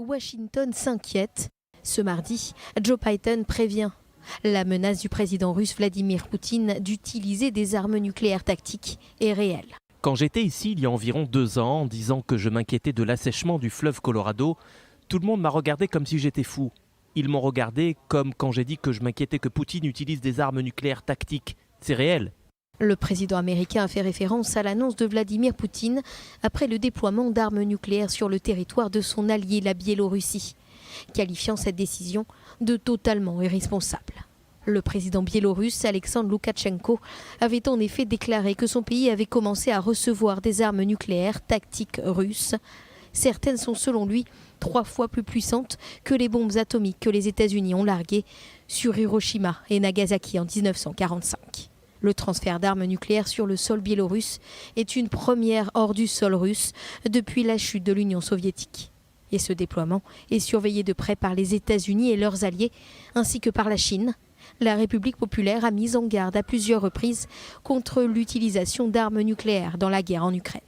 Washington s'inquiète. Ce mardi, Joe Biden prévient la menace du président russe Vladimir Poutine d'utiliser des armes nucléaires tactiques est réelle. Quand j'étais ici il y a environ 2 ans en disant que je m'inquiétais de l'assèchement du fleuve Colorado, tout le monde m'a regardé comme si j'étais fou. Ils m'ont regardé comme quand j'ai dit que je m'inquiétais que Poutine utilise des armes nucléaires tactiques. C'est réel. Le président américain a fait référence à l'annonce de Vladimir Poutine après le déploiement d'armes nucléaires sur le territoire de son allié, la Biélorussie, qualifiant cette décision de totalement irresponsable. Le président biélorusse Alexandre Loukachenko avait en effet déclaré que son pays avait commencé à recevoir des armes nucléaires tactiques russes. Certaines sont selon lui 3 fois plus puissantes que les bombes atomiques que les États-Unis ont larguées sur Hiroshima et Nagasaki en 1945. Le transfert d'armes nucléaires sur le sol biélorusse est une première hors du sol russe depuis la chute de l'Union soviétique. Et ce déploiement est surveillé de près par les États-Unis et leurs alliés, ainsi que par la Chine. La République populaire a mis en garde à plusieurs reprises contre l'utilisation d'armes nucléaires dans la guerre en Ukraine.